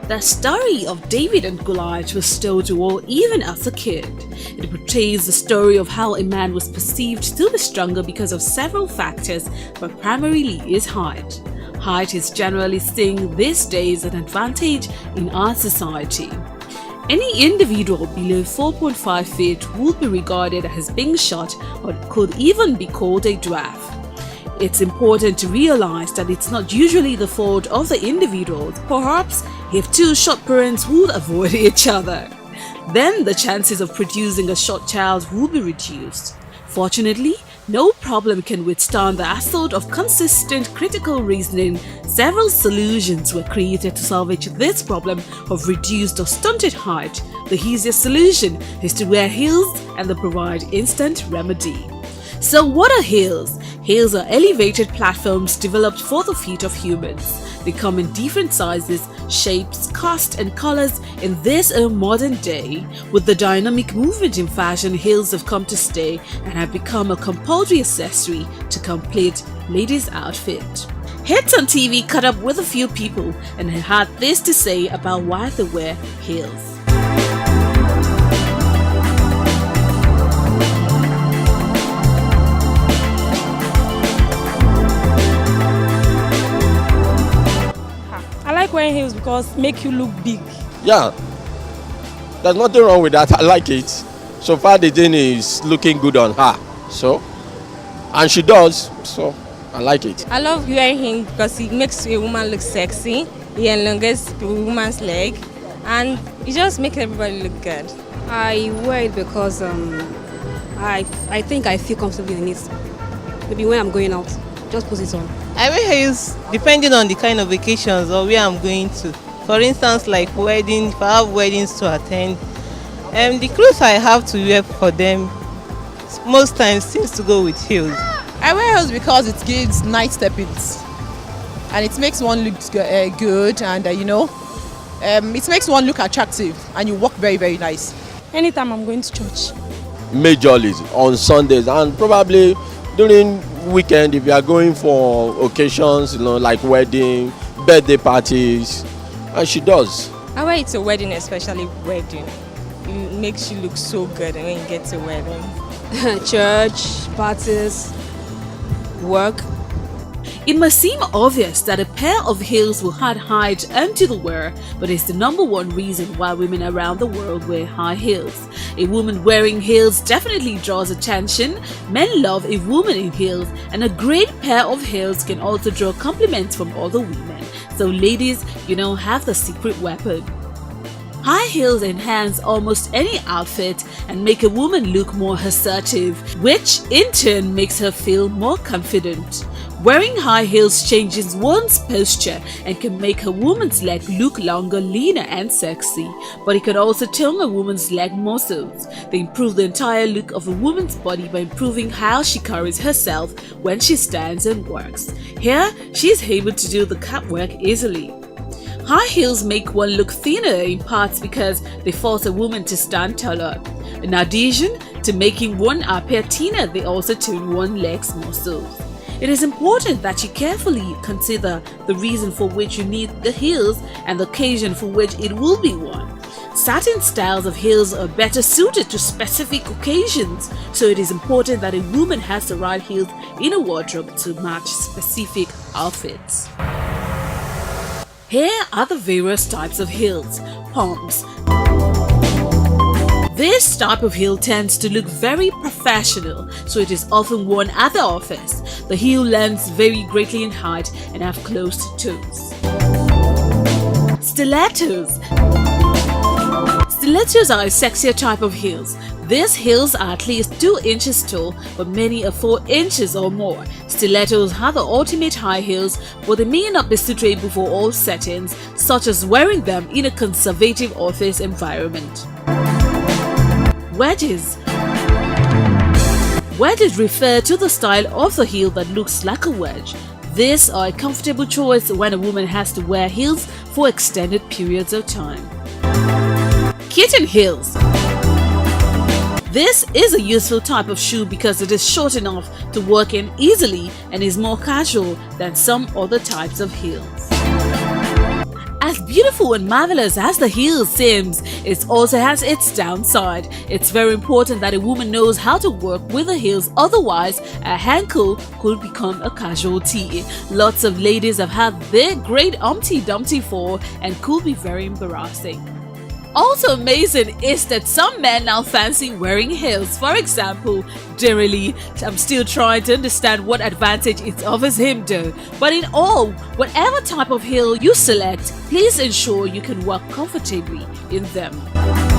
The story of David and Goliath was told to all even as a kid. It portrays the story of how a man was perceived to be stronger because of several factors, but primarily his height. Height is generally seen these days an advantage in our society. Any individual below 4.5 feet would be regarded as being short or could even be called a dwarf. It's important to realize that it's not usually the fault of the individual. Perhaps if two short parents would avoid each other, then the chances of producing a short child would be reduced. Fortunately, no problem can withstand the assault of consistent critical reasoning. Several solutions were created to salvage this problem of reduced or stunted height. The easiest solution is to wear heels, and they provide instant remedy. So what are heels? Heels are elevated platforms developed for the feet of humans. They come in different sizes, shapes, cost and colors in this modern day. With the dynamic movement in fashion, heels have come to stay and have become a compulsory accessory to complete ladies' outfit. Hits on TV caught up with a few people and had this to say about why they wear heels. I like wearing heels because it make you look big. Yeah, there's nothing wrong with that. I like it. So far the thing is looking good on her. So, and she does. So I like it. I love wearing heels because it makes a woman look sexy. It elongates the woman's leg, and it just makes everybody look good. I wear it because I think I feel comfortable in it. Maybe when I'm going out, just put it on. I wear heels depending on the kind of vacations or where I'm going to. For instance, like wedding, if I have weddings to attend, the clothes I have to wear for them most times seems to go with heels. I wear heels because it gives nice steppings and it makes one look good, and it makes one look attractive and you walk very, very nice. Anytime I'm going to church. Majorly on Sundays and probably during weekend if you are going for occasions, like wedding, birthday parties, and she does. I wear it to wedding, especially wedding. It makes you look so good when you get to wedding. Church, parties, work. It must seem obvious that a pair of heels will add height to the wearer, but it's the number one reason why women around the world wear high heels. A woman wearing heels definitely draws attention. Men love a woman in heels, and a great pair of heels can also draw compliments from other women. So ladies, have the secret weapon. High heels enhance almost any outfit and make a woman look more assertive, which in turn makes her feel more confident. Wearing high heels changes one's posture and can make a woman's leg look longer, leaner and sexy. But it can also tone a woman's leg muscles. They improve the entire look of a woman's body by improving how she carries herself when she stands and walks. Here, she is able to do the catwalk easily. High heels make one look thinner in parts because they force a woman to stand taller. In addition to making one appear thinner, they also tone one's leg's muscles. It is important that you carefully consider the reason for which you need the heels and the occasion for which it will be worn. Certain styles of heels are better suited to specific occasions, so it is important that a woman has the right heels in a wardrobe to match specific outfits. Here are the various types of heels. Pumps. This type of heel tends to look very professional, so it is often worn at the office. The heel lengths vary greatly in height and have closed toes. Stilettos. Stilettos are a sexier type of heels. These heels are at least 2 inches tall, but many are 4 inches or more. Stilettos are the ultimate high heels, but they may not be suitable for all settings, such as wearing them in a conservative office environment. Wedges. Wedges refer to the style of the heel that looks like a wedge. These are a comfortable choice when a woman has to wear heels for extended periods of time. Kitten heels. This is a useful type of shoe because it is short enough to walk in easily and is more casual than some other types of heels. As beautiful and marvelous as the heel seems, it also has its downside. It's very important that a woman knows how to work with the heels, otherwise a ankle could become a casualty. Lots of ladies have had their great Humpty Dumpty fall and could be very embarrassing. Also amazing is that some men now fancy wearing heels. For example, Derely. I'm still trying to understand what advantage it offers him though. But in all, whatever type of heel you select, please ensure you can walk comfortably in them.